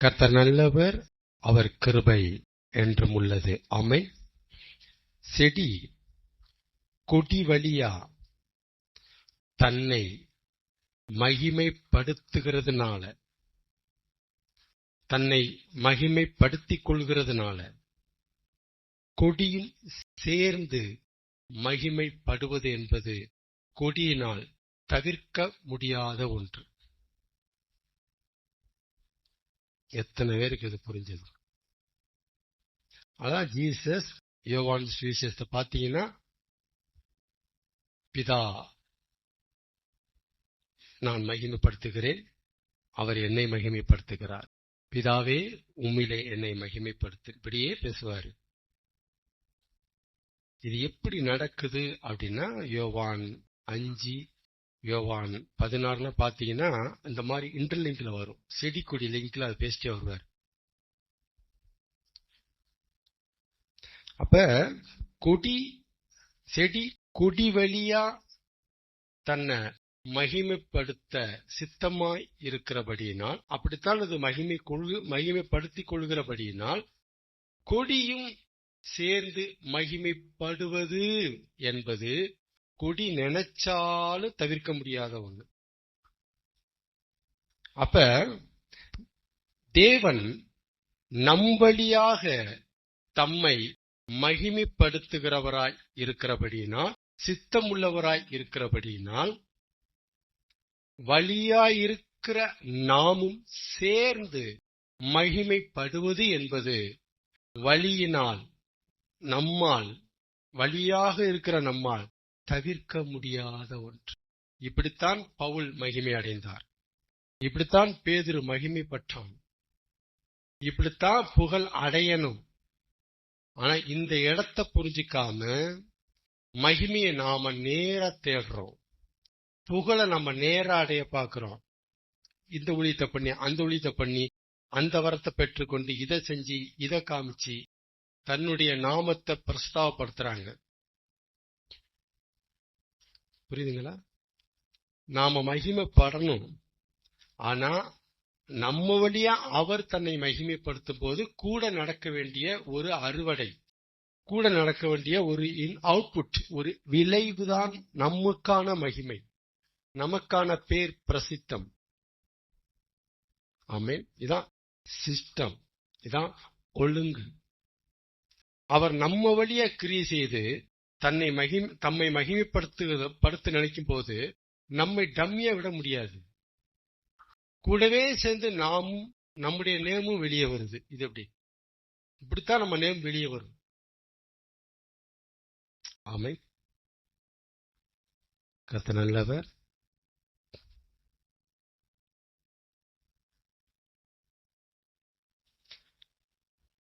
கர்த்தர் நல்லவர், அவர் கிருபை என்றும் உள்ளது. ஆமென். செடி கொடி வழியா தன்னை மகிமைப்படுத்துகிறதுனால, தன்னை மகிமைப்படுத்திக் கொள்கிறதுனால கொடியும் சேர்ந்து மகிமைப்படுவது என்பது கொடியினால் தவிர்க்க முடியாத ஒன்று. எத்தனை பேருக்கு இது புரிஞ்சது? அதான் ஜீசஸ் யோவான் சுவிசேஷத்தை பார்த்தீங்கன்னா, பிதா நான் மகிமைப்படுத்துகிறேன், அவர் என்னை மகிமைப்படுத்துகிறார். பிதாவே உம்மிலே என்னை மகிமைப்படுத்து, இப்படியே பேசுவாரு. இது எப்படி நடக்குது அப்படின்னா, யோவான் 5, யோவான் 16 பாத்தீங்கன்னா இந்த மாதிரி இன்டர்லிங்க்ல வரும். செடி கொடி லிங்க்ல அது பேசிட்டே வருவார். அப்ப கொடி செடி கொடி வழியா தன்னை மகிமைப்படுத்த சித்தமாய் இருக்கிறபடியினால், அப்படித்தான் அது மகிமைப்படுத்திக் கொள்கிறபடியினால் கொடியும் சேர்ந்து மகிமைப்படுவது என்பது கொடி நினைச்சாலும் தவிர்க்க முடியாத ஒண்ணு. அப்ப தேவன் நம்பலியாக தம்மை மகிமைப்படுத்துகிறவராய் இருக்கிறபடியினால், சித்தமுள்ளவராய் இருக்கிறபடியினால், வழியாயிருக்கிற நாமும் சேர்ந்து மகிமைப்படுவது என்பது வழியினால், நம்மால், வழியாக இருக்கிற நம்மால் தவிர்க்க முடியாத ஒன்று. இப்படித்தான் பவுல் மகிமை அடைந்தார், இப்படித்தான் பேதுரு மகிமை பெற்றான், இப்படித்தான் புகழ் அடையணும். ஆனா இந்த இடத்தை புரிஞ்சிக்காம மகிமையை நாம நேரா தேடுறோம், புகழை நம்ம நேரா அடைய பார்க்கிறோம். இந்த ஊழியத்தை பண்ணி, அந்த ஊழியத்தை பண்ணி, அந்த வரத்தை பெற்றுக்கொண்டு, இதை செஞ்சு, இதை காமிச்சு தன்னுடைய நாமத்தை பிரஸ்தாவப்படுத்துறாங்க. புரியுதுங்களா? நாம மகிமைப்படணும், ஆனா நம்ம வழியா அவர் தன்னை மகிமைப்படுத்தும் போது கூட நடக்க வேண்டிய ஒரு அறுவடை, கூட நடக்க வேண்டிய ஒரு அவுட்புட், ஒரு விளைவுதான் நமக்கான மகிமை, நமக்கான பேர் பிரசித்தம். ஆமென். இதான் சிஸ்டம், இதான் ஒழுங்கு. அவர் நம்ம வழியா கிரியை செய்து தம்மை மகிமைப்படுத்த நினைக்கும் போது நம்மை டம்மியா விட முடியாது. கூடவே சேர்ந்து நாமும், நம்முடைய நேமும் வெளியே வருது. இது எப்படி? இப்படித்தான் நம்ம நேம் வெளியே வரும். ஆமென். கர்த்தர் நல்லவர்.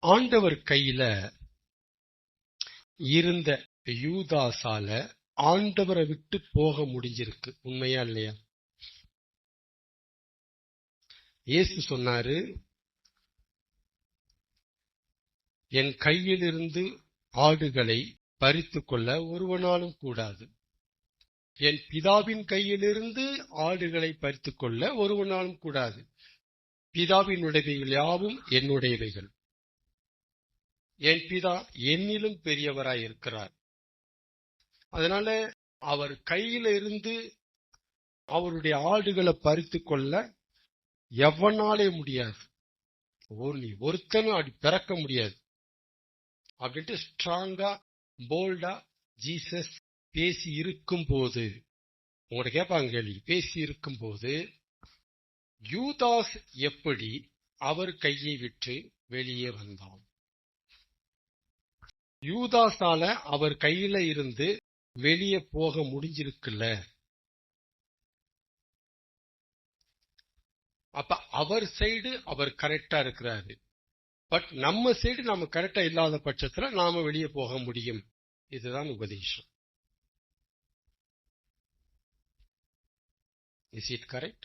ஆண்டவர் கையில இருந்த யூதாசால ஆண்டவரை விட்டு போக முடிஞ்சிருக்கு. உண்மையா இல்லையா? இயேசு சொன்னாரு, என் கையிலிருந்து ஆடுகளை பறித்து கொள்ள ஒருவனாலும் கூடாது, என் பிதாவின் கையிலிருந்து ஆடுகளை பறித்து கொள்ள ஒருவனாலும் கூடாது. பிதாவினுடையவைகள் யாவும் என்னுடையவைகள், என் பிதா என்னிலும் பெரியவராய் இருக்கிறார். அதனால அவர் கையில இருந்து அவருடைய ஆடுகளை பறித்து கொள்ள எவனாலே முடியாது, ஒருத்தனும் அப்படி பிறக்க முடியாது அப்படின்ட்டு ஸ்ட்ராங்கா போல்டா ஜீசஸ் பேசி இருக்கும் போது, உங்கள்கிட்ட கேட்பாங்க கேள்வி, பேசி இருக்கும் போது யூதாஸ் எப்படி அவர் கையை விட்டு வெளியே வந்தான்? யூதாஸால அவர் கையில இருந்து வெளியே போக முடிஞ்சிருக்குல்ல. அப்ப அவர் சைடு அவர் கரெக்டா இருக்கிறாரு, பட் நம்ம சைடு நாம கரெக்டா இல்லாத பட்சத்துல நாம வெளியே போக முடியும். இதுதான் உபதேசம். Is it correct?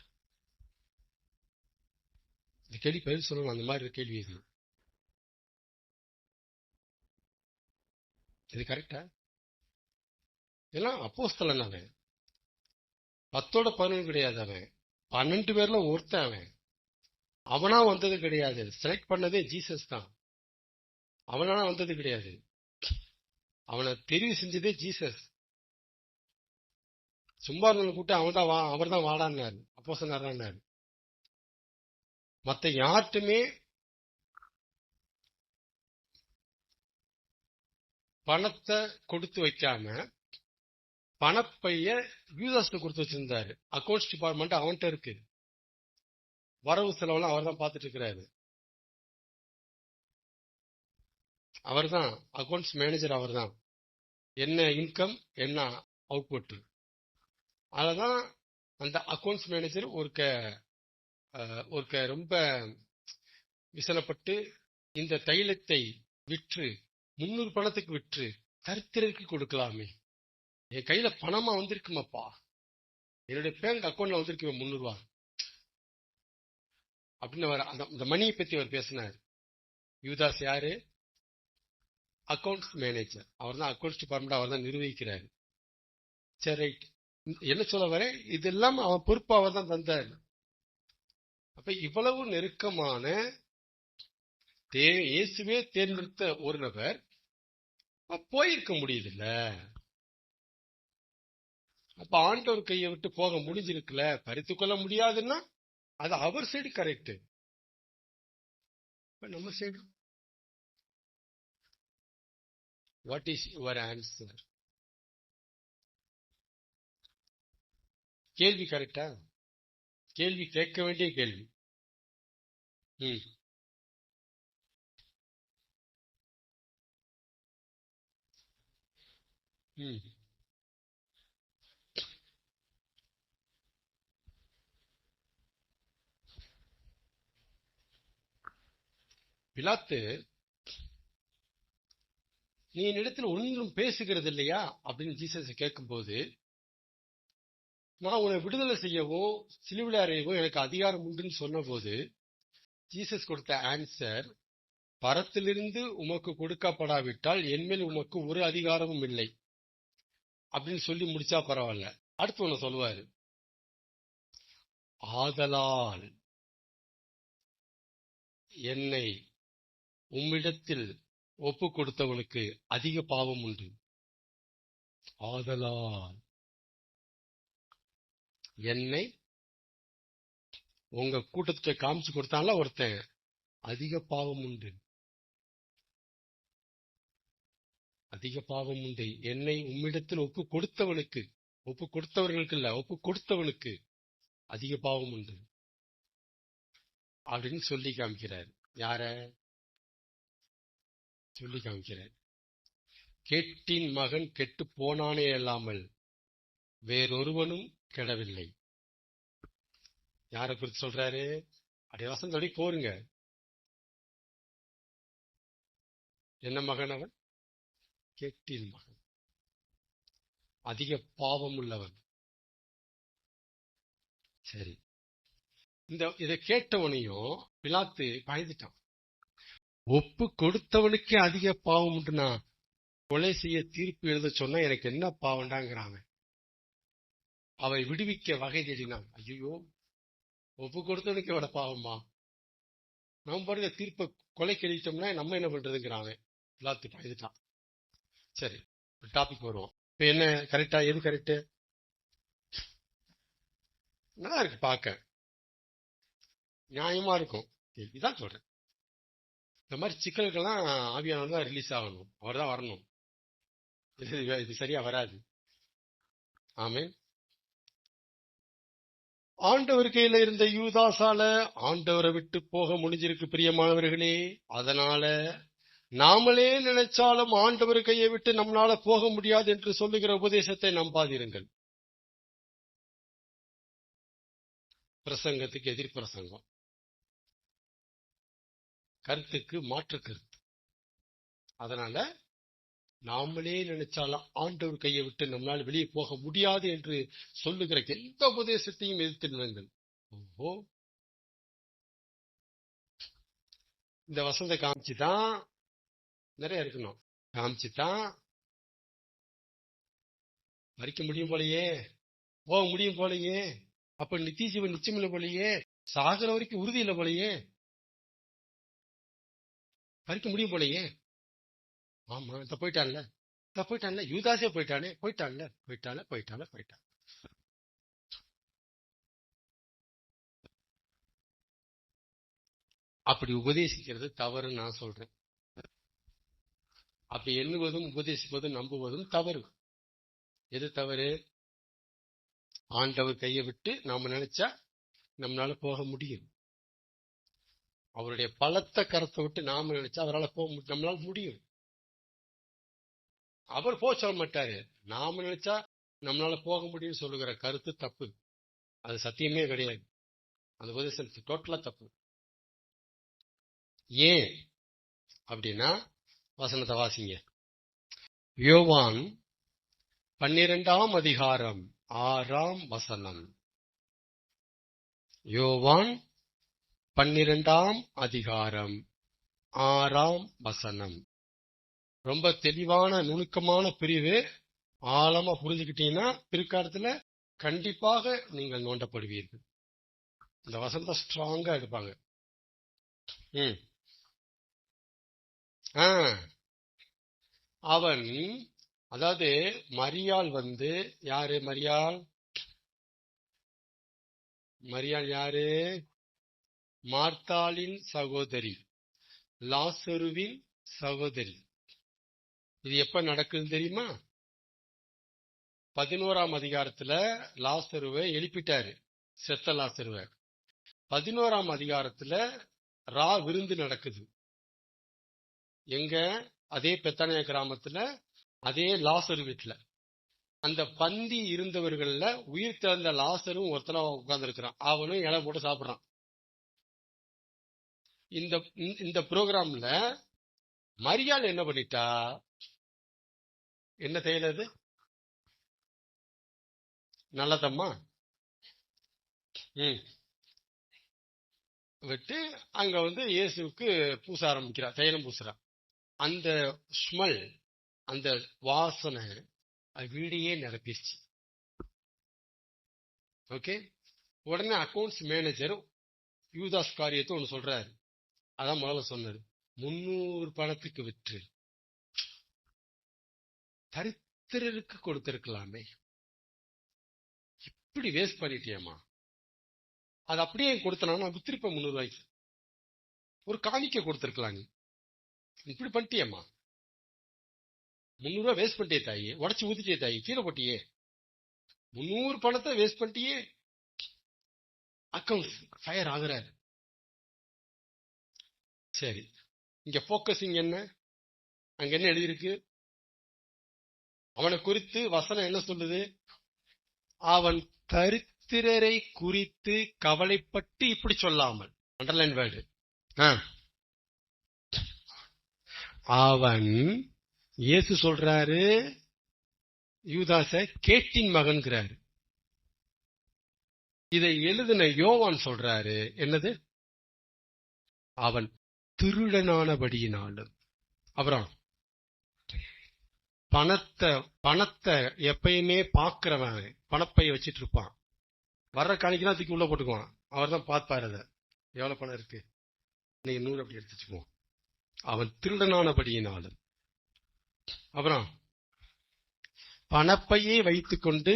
இந்த கேள்வி பதில் சொல்லணும். அந்த மாதிரி கேள்வி இது கரெக்டா? எல்லாம் அப்போஸ்தலன் அவன், 10 11 கிடையாது, அவன் 12 பேர்ல ஒருத்தன். அவன் அவனா வந்தது கிடையாது. செலக்ட் பண்ணதே ஜீசஸ் தான். அவனா வந்தது கிடையாது. அவனை தெரிவு செஞ்சதே ஜீசஸ். சும்மா இருந்தவனை கூப்பிட்டு அவர் தான் வாடான்னாரு, அப்போஸ்தலனாரு. மத்த யார்ட்டுமே பணத்தை கொடுத்து வைக்காம பணப்பைய யூதாஸ்க்கு கொடுத்து வச்சிருந்தாரு. அக்கௌண்ட்ஸ் டிபார்ட்மெண்ட் அவன்கிட்ட இருக்கு. வரவு செலவுலாம் அவர் தான் பார்த்துட்டு இருக்கிறாரு. அவர் தான் அக்கௌண்ட்ஸ் மேனேஜர். அவர் தான் என்ன இன்கம் என்ன அவுட்புட், அததான் அந்த அக்கௌண்ட்ஸ் மேனேஜர் ஒருக்க ரொம்ப விசனப்பட்டு இந்த தைலத்தை விற்று 300 பணத்துக்கு விற்று தரித்திரருக்கு கொடுக்கலாமே, என் கையில பணமா வந்திருக்குமாப்பா, என்னுடைய பேங்க் அக்கௌண்ட்ல வந்திருக்கு 300 ரூபா அப்படின்னு அந்த மணியை பத்தி அவர் பேசினார். யூதாஸ் யாரு? Accounts manager. அவர் தான் அக்கௌண்ட்ஸ் டிபார்ட்மெண்ட் அவர் தான் நிர்வகிக்கிறாரு. சரி, ரைட். என்ன சொல்ல வரேன், இதெல்லாம் அவன் பொறுப்பு அவர் தான் தந்தார். அப்ப இவ்வளவு நெருக்கமான இயேசுவே தேர்ந்தெடுத்த ஒரு நபர் போயிருக்க முடியுதுல்ல. அப்ப ஆண்டவர் கையை விட்டு போக முடிஞ்சிருக்குல, பறித்து கொள்ள முடியாதுன்னா அது அவர் சைடு கரெக்ட். நம்ம side what is your answer? கேள்வி கரெக்டா? கேள்வி கேட்க வேண்டிய கேள்வி. பிலாத்து, நீ என்னிடத்தில் ஒன்றும் பேசுகிறது இல்லையா அப்படின்னு ஜீசஸ் கேட்கும் போது, நான் உன்னை விடுதலை செய்யவும் சிலுவையில் அறையவும் எனக்கு அதிகாரம் உண்டுன்னு சொன்ன போது ஜீசஸ் கொடுத்த ஆன்சர், பரத்திலிருந்து உமக்கு கொடுக்கப்படாவிட்டால் என்மேல் உமக்கு ஒரு அதிகாரமும் இல்லை அப்படின்னு சொல்லி முடிச்சா பரவாயில்ல. அடுத்து ஒண்ணு சொல்லுவாரு, ஆதலால் என்னை உம்மிடத்தில் ஒப்பு கொடுத்தவனுக்கு அதிக பாவம் உண்டு. ஆதலால் என்னை உங்க கூட்டத்தை காமிச்சு கொடுத்தால ஒருத்தன், அதிக பாவம் உண்டு, அதிக பாவம் உண்டு. என்னை உம்மிடத்தில் ஒப்பு கொடுத்தவனுக்கு, ஒப்பு கொடுத்தவர்களுக்கு இல்ல, ஒப்பு கொடுத்தவனுக்கு அதிக பாவம் உண்டு அப்படின்னு சொல்லி காமிக்கிறார். யார சொல்லி காமிக்கிறார்? கேட்டின் மகன் கெட்டு போனானே அல்லாமல் வேறொருவனும் கெடவில்லை. யாரை குறித்து சொல்றாரு? அப்படியே வசந்தோடி போருங்க. என்ன மகன் அவன்? கேட்டின் மகன், அதிக பாவம் உள்ளவன். சரி, இதை கேட்டவனையும் பிலாத்து பயந்துட்டான். ஒப்பு கொடுத்தவனுக்கே அதிக பாவம் உண்டுனா கொலை செய்ய தீர்ப்பு எழுத சொன்னா எனக்கு என்ன பாவம்டாங்கிறான். அவரை விடுவிக்க வகை தேடினான். ஐயோ, ஒப்பு கொடுத்தவனுக்கு எவ்வளவு பாவமா, நம்ம பாருங்க தீர்ப்பை கொலைக்கு எழுதிட்டோம்னா நம்ம என்ன பண்றதுங்கிறான். பிலாத்து பயந்துட்டான். சரி, டாபிக் வருவோம். இப்ப என்ன கரெக்டா? எது கரெக்ட்? நல்லா இருக்கு, பார்க்க நியாயமா இருக்கும். இதான் சொல்றேன். இந்த மாதிரி சிக்கல்கள்லாம் ஆவியானவர் தான் ரிலீஸ் ஆகணும், அவர் தான் வரணும். இது சரியா வராது. ஆமென். ஆண்டவர் கையில இருந்த யூதாசால ஆண்டவரை விட்டு போக முடிஞ்சிருக்கு பிரியமானவர்களே. அதனால நாமளே நினைச்சாலும் ஆண்டவர் கையை விட்டு நம்மளால போக முடியாது என்று சொல்லுகிற உபதேசத்தை நம்பாதிருங்கள். பிரசங்கத்துக்கு எதிர் பிரசங்கம், கருத்துக்கு மாற்று கருத்து. அதனால நாமளே நினைச்சாலும் ஆண்டவர் கையை விட்டு நம்மளால வெளியே போக முடியாது என்று சொல்லுகிற எந்த உபதேசத்தையும் எதிர்த்து நிலுங்கள். ஓஹோ, இந்த வசந்த காமிச்சுதான் நிறைய இருக்கணும், காமிச்சுதான் மறிக்க முடியும் போலயே, போக முடியும் போலயே, அப்ப நித்திய ஜீவன் நிச்சயம் போலயே, சாகிற வரைக்கும் உறுதி இல்லை போலயே, பறிக்க முடியும் போலயே. ஆமா, இந்த போயிட்டான்ல யூதாசே போயிட்டான். அப்படி உபதேசிக்கிறது தவறுன்னு நான் சொல்றேன். அப்படி எண்ணுவதும் உபதேசிப்பதும் நம்புவதும் தவறு. எது தவறு? ஆண்டவர் கையை விட்டு நாம நினைச்சா நம்மளால போக முடியும். அவருடைய பலத்த கரத்தை விட்டு நாம நினைச்சா அவரால் நம்மளால முடியும். அவர் போக சொல்ல மாட்டாரு. நாம நினைச்சா நம்மளால போக முடியும்னு சொல்லுகிற கருத்து தப்பு. அது சத்தியமே கிடையாது. அந்த உபதேசம் டோட்டலா தப்பு. ஏன் அப்படின்னா, வசனத்தை வாசிங்க. யோவான் 12ஆம் அதிகாரம் 6ஆம் வசனம். யோவான் 12ஆம் அதிகாரம் 6ஆம் வசனம். ரொம்ப தெளிவான நுணுக்கமான பிரிவு. ஆழமா புரிஞ்சுக்கிட்டீங்கன்னா பிற்காலத்துல கண்டிப்பாக நீங்கள் நோண்டப்படுவீர்கள். இந்த வசனத்தை ஸ்ட்ராங்கா எடுப்பாங்க. அவன், அதாவது மரியாள் யாரு? மரியாள் யாரு? மார்த்தாளின் சகோதரி, லாசருவின் சகோதரி. இது எப்ப நடக்குது தெரியுமா? 11ஆம் அதிகாரத்துல லாசருவை எழுப்பிட்டாரு, செத்த லாசருவை. 11ஆம் அதிகாரத்துல விருந்து நடக்குது. எங்க? அதே பெத்தானியா கிராமத்துல, அதே லாசரு வீட்டுல. அந்த பந்தி இருந்தவர்கள்ல உயிர் திறந்த லாசரும் ஒருத்தன உட்கார்ந்து இருக்கிறான். அவனும் இலை போட்டு சாப்பிடுறான். இந்த ப்ரோக்ராம்ல மரியாள் என்ன பண்ணிட்டா? என்ன செய்யறது? நல்லதம்மா விட்டு அங்க இயேசுக்கு பூச ஆரம்பிக்கிறா, தைலம் பூசுறா. அந்த ஸ்மெல், அந்த வாசனை வீடையே நிரப்பிடுச்சு. ஓகே. உடனே அக்கௌண்ட்ஸ் மேனேஜர் யூதாஸ் காரியத்தை ஒண்ணு சொல்றாரு. அதான் முதல்ல சொன்னாரு, 300 பணத்துக்கு விற்று தரித்திரருக்கு கொடுத்திருக்கலாமே, இப்படி வேஸ்ட் பண்ணிட்டியம்மா. அது அப்படியே கொடுத்தனா வித்திருப்ப 300 ரூபாய்க்கு ஒரு காணிக்க கொடுத்திருக்கலாங்க. இப்படி பண்ணிட்டியம்மா, 300 ரூபாய் வேஸ்ட் பண்ணிட்டே தாயி, உடச்சு ஊத்திட்டே தாயி, கீழே போட்டியே, 300 பணத்தை வேஸ்ட் பண்ணிட்டியே. அக்கௌண்ட் ஃபயர் ஆகுறாரு. சரி, இங்க போக்கஸிங் என்ன? அங்க என்ன எழுதியிருக்கு? அவனை குறித்து வசனம் என்ன சொல்லுது? அவன் தரித்திரரை குறித்து கவலைப்பட்டு இப்படி சொல்லாமல், அண்டர்லைன் வேர்டு, அவன், இயேசு சொல்றாரு யூதாச கேட்டின் மகன்கிறாரு. இதை எழுதின யோவான் சொல்றாரு என்னது? அவன் திருடனானபடியினாலும். அப்புறம் பணத்தை எப்பயுமே பாக்குறவன் பணப்பைய வச்சிட்டு இருப்பான். வர்ற காணிக்கெல்லாம் தூக்கி உள்ள போட்டுக்குவான். அவர் தான் பார்ப்பாரு அதை, எவ்வளவு பணம் இருக்கு, நீங்க 100 அப்படி எடுத்து வச்சுக்குவோம். அவன் திருடனானபடியினாலும். அப்புறம் பணப்பையே வைத்துக்கொண்டு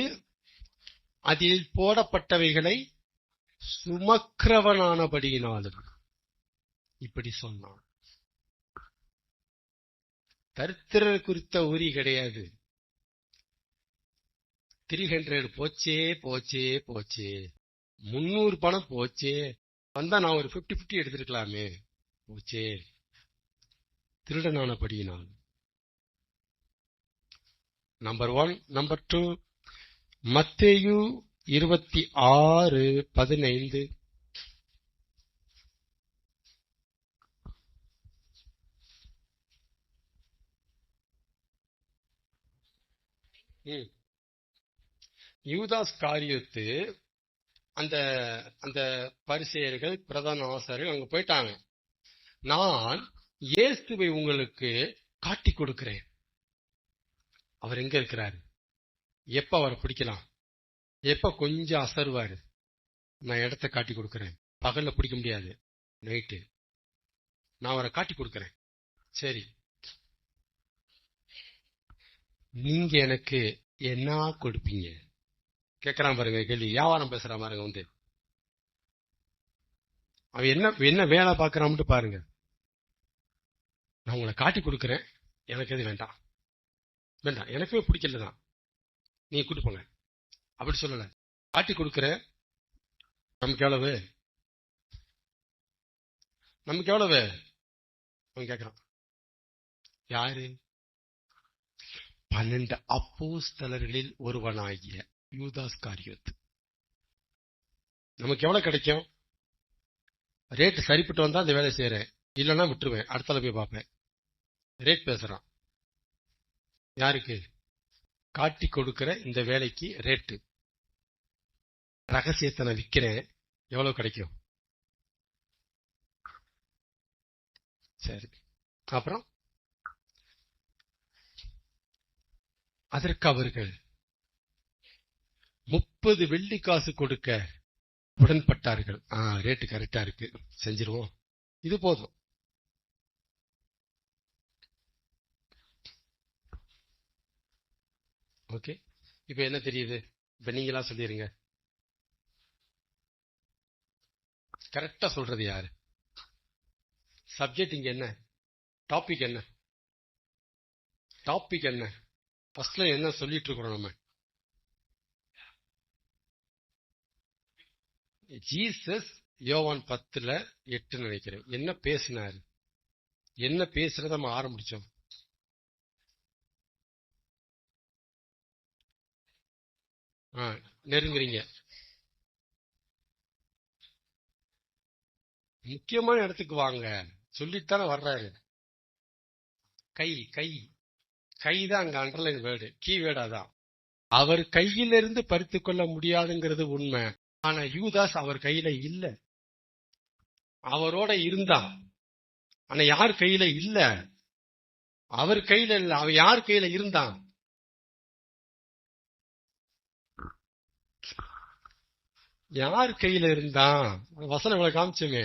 அதில் போடப்பட்டவைகளை சுமக்கிறவனானபடியினாலும் இப்படி சொன்னான். தரித்திரர் குறித்த உரி கிடையாது. 300 போச்சே 300 பணம் போச்சே, வந்தா நான் ஒரு 50-50 எடுத்திருக்கலாமே, போச்சே. திருடனானபடியினால். நம்பர் 1. நம்பர் 2, மத்தேயு 26:15. யூதாஸ் காரியத்து அந்த பரிசேயர்கள், பிரதான ஆசாரியர்கள் அங்க போயிட்டாங்க. நான் இயேசுவை உங்களுக்கு காட்டி கொடுக்கிறேன். அவர் எங்க இருக்கிறாரு, எப்ப அவரை பிடிக்கலாம், எப்ப கொஞ்சம் அசருவாரு, நான் இடத்தை காட்டி கொடுக்கிறேன். பகல்ல பிடிக்க முடியாது, நைட்டு. நான் அவரை காட்டி கொடுக்கறேன். சரி, நீங்க எனக்கு என்ன கொடுப்பீங்க கேக்குறான் பாருங்க கேள்வி. வியாபாரம் பேசுறான் பாருங்க. வந்து அவன் என்ன வேலை பாக்குறான்னு பாருங்க. நான் உங்களை காட்டி கொடுக்கறேன், எனக்கு எது வேண்டாம், எனக்குமே பிடிக்கலதான், நீங்க கூட்டு போங்க அப்படி சொல்லல. காட்டி கொடுக்கறேன், நமக்கு எவ்வளவு அவன் கேக்குறான். யாரு? 12 அப்போஸ்தலர்களில் ஒருவனாகிய யூதாஸ் காரியோத். நமக்கு எவ்வளவு கிடைக்கும்? ரேட் சரிப்பட்டு வந்தா அந்த வேலை செய்யறேன், இல்லைன்னா விட்டுருவேன், அடுத்தால போய் பார்ப்பேன். ரேட் பேசுறான். யாருக்கு? காட்டி கொடுக்கிற இந்த வேலைக்கு ரேட்டு. ரகசியத்தை நான் விற்கிறேன், எவ்வளவு கிடைக்கும்? சரி, அப்புறம் அதற்கு அவர்கள் 30 வெள்ளிக்காசு கொடுக்க உடன்பட்டார்கள். ரேட்டு கரெக்டா இருக்கு, செஞ்சிருவோம், இது போதும். ஓகே, இப்ப என்ன தெரியுது? இப்ப நீங்களா சொல்லிருங்க. கரெக்டா சொல்றது யாரு? சப்ஜெக்ட் இங்க என்ன? டாபிக் என்ன? ஃபர்ஸ்ட்ல என்ன சொல்லிட்டு இருக்கிறோம் நம்ம? ஜீசஸ் யோவான் 10:8 நினைக்கிறேன். என்ன பேசினாரு? என்ன பேசுறத நம்ம ஆரம்பிச்சோம்? நெருங்குறீங்க. முக்கியமான இடத்துக்கு வாங்க, சொல்லித்தானே வர்றாரு. கை தான் அங்க அண்டர்லைன் வேர்டு, கீ வேர்டு. அதான் அவர் கையிலிருந்து பறித்து கொள்ள முடியாதுங்கிறது உண்மை. ஆனா யூதாஸ் அவர் கையில இல்ல, அவரோட இருந்தான். ஆனா யார் கையில இல்ல? அவர் கையில இல்ல, அவன் யார் கையில இருந்தான்? யார் கையில இருந்தான்? வசனங்களை காமிச்சுங்க.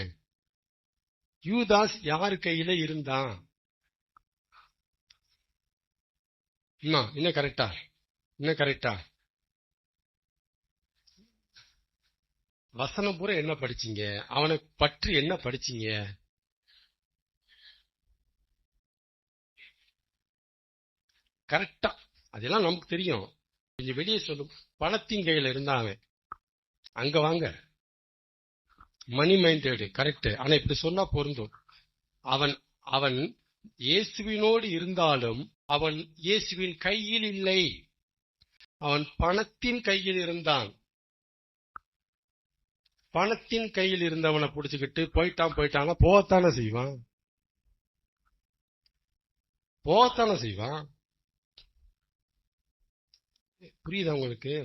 யூதாஸ் யார் கையில இருந்தான்? இன்னும் கரெக்டா வசனம் பூரா என்ன படிச்சீங்க? அவனை பற்றி என்ன படிச்சீங்க? கரெக்டா அதெல்லாம் நமக்கு தெரியும். கொஞ்சம் வெளியே சொல்லும். பணத்தின் கையில இருந்தான் அங்க வாங்க, மணி மைண்டட், கரெக்ட். ஆனா இப்படி சொன்னா பொருந்தும். அவன் இயேசுவினோடு இருந்தாலும் அவன் இயேசுவின் கையில் இல்லை, அவன் பணத்தின் கையில் இருந்தான். பணத்தின் கையில் இருந்தவனை புடிச்சுக்கிட்டு போயிட்டான் போகத்தானே செய்வான். புரியுதா உங்களுக்கு?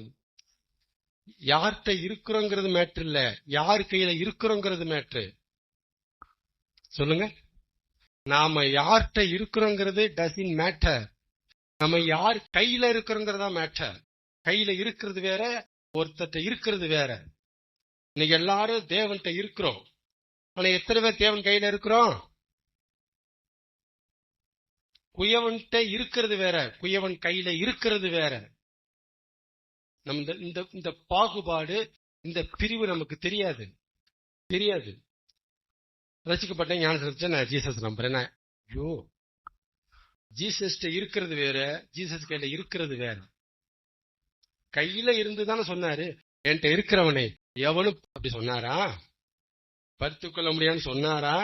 யார்கிட்ட இருக்கிறோங்கிறது மேட்ரு இல்ல, யார் கையில இருக்கிறோங்கிறது மேட்ரு. சொல்லுங்க, நாம யார்கிட்ட இருக்கிறோங்கிறது டசன்ட் மேட்டர், நம்ம யார் கையில இருக்கிறோங்கிறதா மேட்டர். கையில இருக்கிறது வேற, ஒருத்தட்ட இருக்கிறது வேற. இன்னைக்கு எல்லாரும் தேவன்கிட்ட இருக்கிறோம், ஆனா எத்தனை பேர் தேவன் கையில இருக்கிறோம்? குயவன்கிட்ட இருக்கிறது வேற, குயவன் கையில இருக்கிறது வேற. நம்ம இந்த பாகுபாடு, இந்த பிரிவு நமக்கு தெரியாது. ரசிக்கப்பட்ட ஞானத்தை நான் ஜீசஸ் நம்புறேன். ஐயோ, ஜீசஸ் இருக்கிறது வேற, ஜீசஸ் கையில இருக்கிறது வேற. கையில இருந்துதானே சொன்னாரு, என்கிட்ட இருக்கிறவனே எவனும் அப்படி சொன்னாரா? பறித்துக் கொள்ள முடியான்னு சொன்னாரா?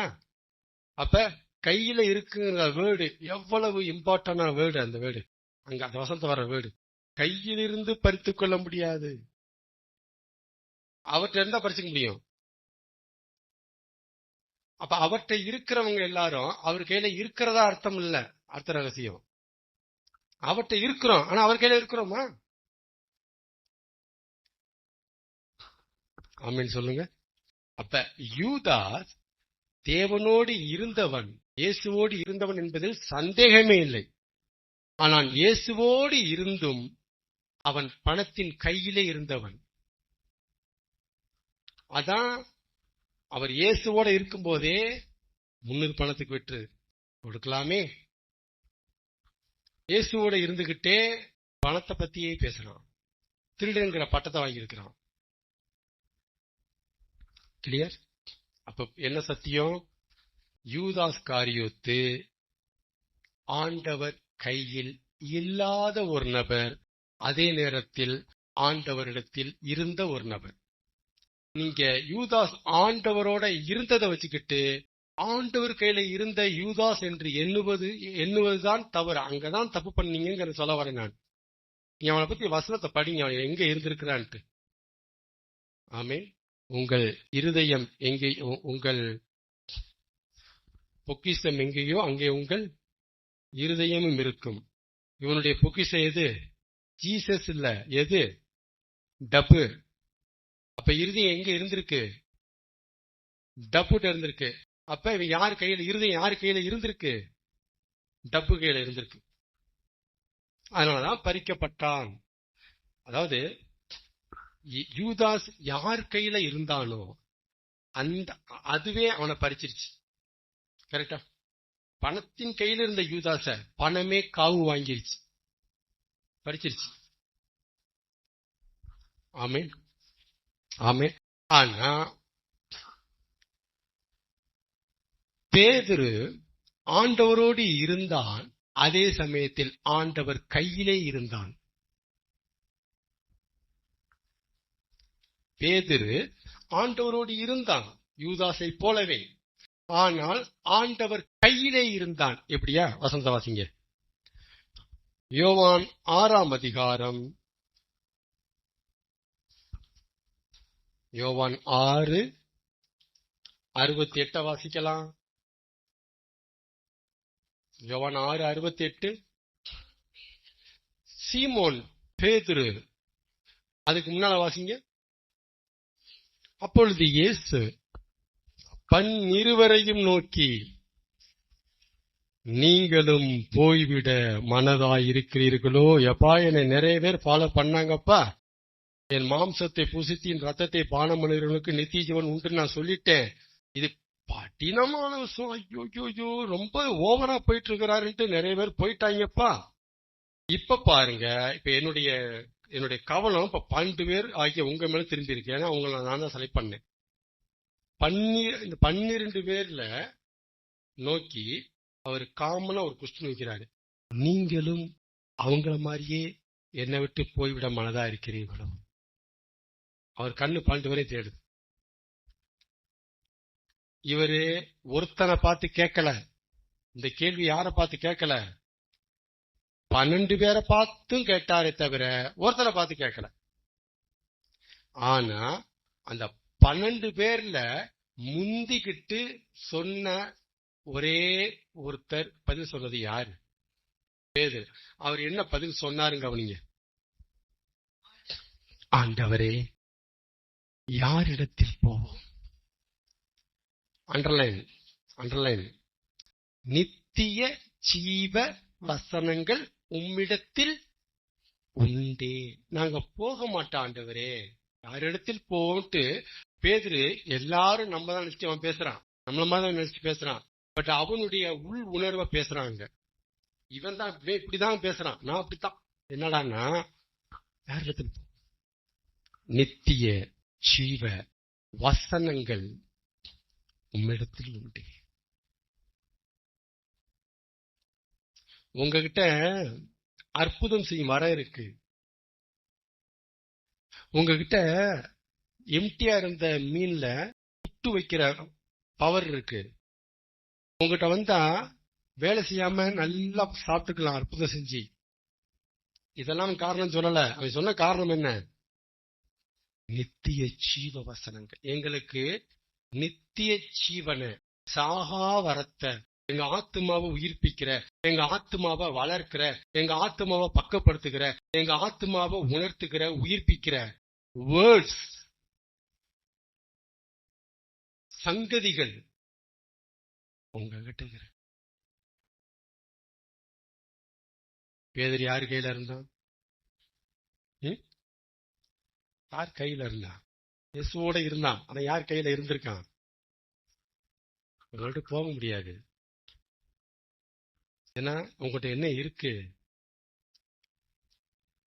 அப்ப கையில இருக்குங்கிற வேர்டு எவ்வளவு இம்பார்ட்டன்டான வேர்டு. அந்த வேர்டு அங்க அந்த வசனத்தை வர்ற வேர்டு, கையிலிருந்து பறித்துக் கொள்ள முடியாது. அவர்கிட்ட இருந்தா பறிச்சுக்க முடியும். அப்ப அவர்கிட்ட இருக்கிறவங்க எல்லாரும் அவர் கையில இருக்கிறதா அர்த்தம் இல்ல, அர்த்த ரகசியம். அவர்கிட்ட இருக்கிறோம், ஆனா அவர் கையில இருக்கிறோமா? ஆமென் சொல்லுங்க. அப்ப யூதாஸ் தேவனோடு இருந்தவன், இயேசுவோடு இருந்தவன் என்பதில் சந்தேகமே இல்லை. ஆனால் இயேசுவோடு இருந்தும் அவன் பணத்தின் கையிலே இருந்தவன். அதான் அவர் இயேசுவோட இருக்கும்போதே 300 பணத்துக்கு விற்று கொடுக்கலாமே. இயேசுவோட இருந்துகிட்டே பணத்தை பத்தியே பேசுறான். திருடங்கிற பட்டத்தை வாங்கியிருக்கிறான். கிளியர்? அப்ப என்ன சத்தியம்? யூதாஸ் காரியோத்து ஆண்டவர் கையில் இல்லாத ஒரு நபர், அதே நேரத்தில் ஆண்டவரிடத்தில் இருந்த ஒரு நபர். நீங்க யூதாஸ் ஆண்டவரோட இருந்ததை வச்சுக்கிட்டு ஆண்டவர் கையில இருந்த யூதாஸ் என்று எண்ணுவதுதான் தவறு. அங்கதான் தப்பு பண்ணீங்க சொல்ல வரேன் நான். நீ அவனை பத்தி வசனத்தை படிங்க, அவன் எங்க இருந்திருக்கிறான்ட்டு. ஆமென். உங்கள் இருதயம் எங்கே, உங்கள் பொக்கிஷம் எங்கேயோ அங்கே உங்கள் இருதயமும் இருக்கும். இவனுடைய பொக்கிஷம் எது? ஜீசஸ் இல்ல, எது? டப்பு. அப்ப இருதயம் எங்க இருந்திருக்கு? டப்புட்ட இருந்திருக்கு. அப்ப இவன் யார் கையில, இருதயம் யார் கையில இருந்திருக்கு? டப்பு கையில இருந்திருக்கு. அதனாலதான் பறிக்கப்பட்டான். அதாவது யூதாஸ் யார் கையில இருந்தானோ அதுவே அவனை பறிச்சிருச்சு. கரெக்டா? பணத்தின் கையில இருந்த யூதாச பணமே காவு வாங்கிருச்சு, பறிச்சிருச்சு. ஆமென், ஆமென். ஆனா பேதுரு ஆண்டவரோடு இருந்தான், அதே சமயத்தில் ஆண்டவர் கையிலே இருந்தான். பேதுரு ஆண்டவரோடு இருந்தான் யூதாசை போலவே, ஆனால் ஆண்டவர் கையிலே இருந்தான். எப்படியா? வசந்த வாசிங்க. யோவான் 6ஆம் அதிகாரம், யோவான் 6:68 வாசிக்கலாம். யோவான் 6:68. சீமோன் பேதுரு, அதுக்கு முன்னால வாசிங்க. அப்பொழுது இயேசு 12 நோக்கி, நீங்களும் போய்விட மனதாயிருக்கிறீர்களோ? எப்பா, என்னை நிறைய பேர் ஃபாலோ பண்ணாங்கப்பா. என் மாம்சத்தை புசித்து என் ரத்தத்தை பானம் பண்ணுகிறவனுக்கு நித்திய ஜீவன் உண்டு நான் சொல்லிட்டேன். இது கடினமான விஷயம். ஐயோ, ரொம்ப ஓவரா போயிட்டு இருக்கிறாருன்ட்டு நிறைய பேர் போயிட்டாங்கப்பா. இப்ப பாருங்க, இப்ப என்னுடைய கவனம் இப்ப 12 பேர் ஆகிய உங்க மேல திரும்பி இருக்கு. ஏன்னா உங்களை நான் தான் செலக்ட் பண்ணேன். இந்த 12 பேர்ல நோக்கி அவர் காமனா ஒரு கொஸ்டின் வைக்கிறாரு. நீங்களும் அவங்கள மாதிரியே என்னை விட்டு போய்விட மனதா இருக்கிறீர்களோ? அவர் கண்ணு 12 பேரை தேடுது. இவரு ஒருத்தனை பார்த்து கேட்கல. இந்த கேள்வி யாரை பார்த்து கேட்கல? 12 பேரை பார்த்தும் கேட்டாரே தவிர ஒருத்தனை பார்த்து கேட்கல. ஆனா அந்த 12 பேர்ல முந்திக்கிட்டு சொன்ன ஒரே ஒருத்தர் பதில் சொன்னது யாரு? பேதுரு. அவர் என்ன பதில் சொன்னாருங்க அவனிங்க? ஆண்டவரே, யாரிடத்தில் போவோம்? அண்டர்லைன். நித்திய ஜீவ வசனங்கள் உம்மிடத்தில் உண்டே. நாங்க போக மாட்டோம் ஆண்டவரே, யாரிடத்தில் போட்டு. பேதுரு எல்லாரும் நம்ம தான் நினைச்சு அவன் பேசுறான், நம்மள மாதிரி தான் நினைச்சு பேசுறான். பட் அவனுடைய உள் உணர்வை பேசுறாங்க. இவன் தான் இப்படிதான் பேசுறான், நான் அப்படித்தான். என்னடான்னா, யாரிடத்தில்? நித்திய ஜீவ வசனங்கள் உம்மிடத்தில் உண்டு. உங்ககிட்ட அற்புதம் செய்யும் வரம் இருக்கு. உங்ககிட்ட எம்டியா இருந்த மீன்ல புட்டு வைக்கிற பவர் இருக்கு. உங்ககிட்ட வந்தா வேலை செய்யாம நல்லா சாப்பிட்டுக்கலாம் அற்புதம் செஞ்சு. இதெல்லாம் காரணம் சொல்லல. அவன் சொன்ன காரணம் என்ன? நித்திய ஜீவ வசனங்கள். எங்களுக்கு நித்திய ஜீவன, சாகா வரத்த, எங்க ஆத்துமாவை உயிர்ப்பிக்கிற, எங்க ஆத்துமாவை வளர்க்கிற, எங்க ஆத்துமாவை பக்கப்படுத்துகிற, எங்க ஆத்துமாவை உணர்த்துகிற, உயிர்ப்பிக்கிற வேர்ட்ஸ், சங்கதிகள் உங்ககிட்ட. பேதுரு யார் கையில இருந்தான்? யார் கையில இருந்தான்? இயேசுவோட இருந்தான். ஆனா யார் கையில இருந்திருக்கான்? உங்கள்ட்ட போக முடியாது. ஏன்னா உங்கள்கிட்ட என்ன இருக்கு?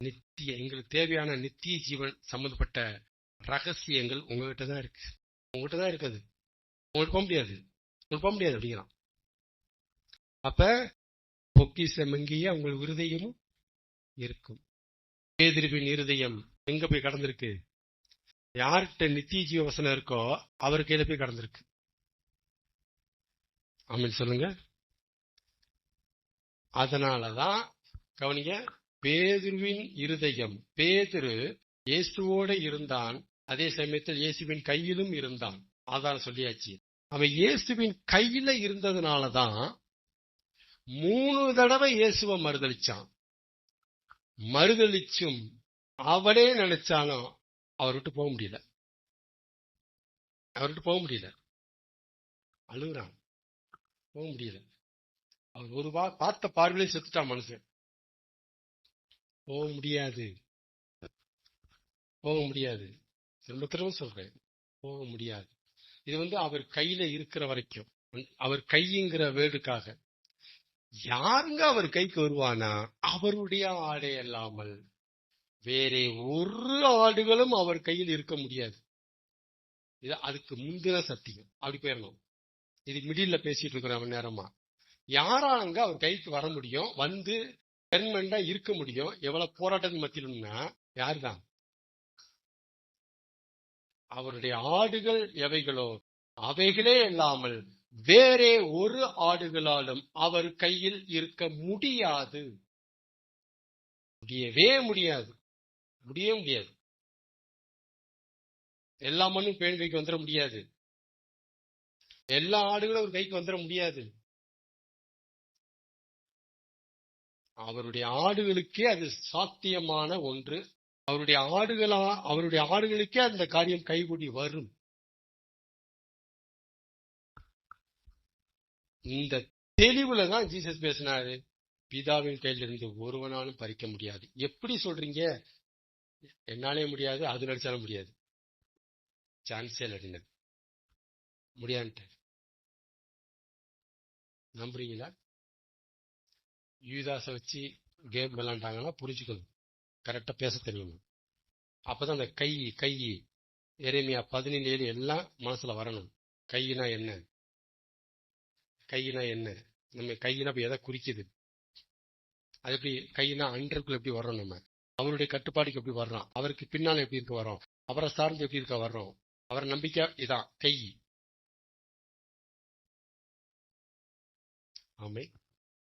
நித்திய, எங்களுக்கு தேவையான நித்திய ஜீவன் சம்பந்தப்பட்ட ரகசியங்கள் உங்ககிட்ட தான் இருக்கு. உங்ககிட்ட தான் இருக்குது. உங்களுக்கு போக முடியாது, உங்களுக்கு போக முடியாது அப்படிங்கிறான். அப்ப பொக்கிஷம் எங்கேயே உங்கள் இருதயமும் இருக்கும். பேதுருவின் இருதயம் எங்க போய் கடந்திருக்கு? யார்கிட்ட நித்திய ஜீவ வசனம் இருக்கோ அவர் கையில போய் கடந்திருக்கு. ஆமென் சொல்லுங்க. அதனாலதான் கவனிங்க, பேதுருவின் இருதயம், பேதுரு இயேசுவோட இருந்தான், அதே சமயத்தில் இயேசுவின் கையிலும் இருந்தான். அதான் சொல்லியாச்சு. அவன் இயேசுவின் கையில இருந்ததுனாலதான் 3 தடவை இயேசுவை மறுதளிச்சான். மறுதளிச்சும் அவனே நினைச்சாலும் அவர் விட்டு போக முடியல. அவர்கிட்ட போக முடியல. அழுகுறான், போக முடியல. அவர் ஒரு பார்த்த பார்வையிலே செத்துட்டான் மனுஷன். போக முடியாது, போக முடியாது. திரும்ப திரும்ப சொல்றேன், போக முடியாது. இது அவர் கையில இருக்கிற வரைக்கும். அவர் கைங்கிற வேர்டுக்காக யாருங்க அவர் கைக்கு வருவானா? அவருடைய ஆடை அல்லாமல் வேறே ஒரு ஆடுகளும் அவர் கையில் இருக்க முடியாது. இது அதுக்கு முந்தின சத்தியம். அப்படி போயிடணும். இது மிடில்ல பேசிட்டு இருக்கிற நேரமா யாராங்க அவர் கைக்கு வர முடியும், வந்து பெர்மனண்டா இருக்க முடியும்? எவ்வளவு போராட்டத்தின் மத்தியிலும்னா யாருதான்? அவருடைய ஆடுகள் எவைகளோ அவைகளே இல்லாமல் வேறே ஒரு ஆடுகளாலும் அவர் கையில் இருக்க முடியாது. முடியவே முடியாது, முடியவே முடியாது. எல்லா மண்ணும் பேன் கைக்கு வந்துட முடியாது. எல்லா ஆடுகளும் ஒரு கைக்கு வந்துட முடியாது. அவருடைய ஆடுகளுக்கே அது சாத்தியமான ஒன்று. அவருடைய ஆடுகளுக்கே அந்த காரியம் கைகூடி வரும். இந்த தெளிவுல தான் ஜீசஸ் பேசினாரு, பிதாவின் கையில் இருந்து ஒருவனாலும் பறிக்க முடியாது. எப்படி சொல்றீங்க? என்னாலே முடியாது, அது நடிச்சாலும் முடியாது, சான்ஸே இல்லை, முடியாது. நம்புறீங்களா? யூதாஸை வச்சு கேம் விளையாண்டாங்கன்னா புரிஞ்சுக்கணும், கரெக்டா பேச தெரியணும். அப்பதான் அந்த கை எரேமியா 17:7 எல்லாம் மனசுல வரணும். கையினா என்ன, கையினா என்ன, நம்ம கையினா எதை குறிக்குது, அது எப்படி கையினா அண்டருக்குள்ள எப்படி வர்றோம், நம்ம அவருடைய கட்டுப்பாடுக்கு எப்படி வர்றோம், அவருக்கு பின்னால எப்படி இருக்க வர்றோம், அவரை சார்ந்து எப்படி இருக்க வர்றோம், அவரை நம்பிக்கை. இதான் கை. ஆமை.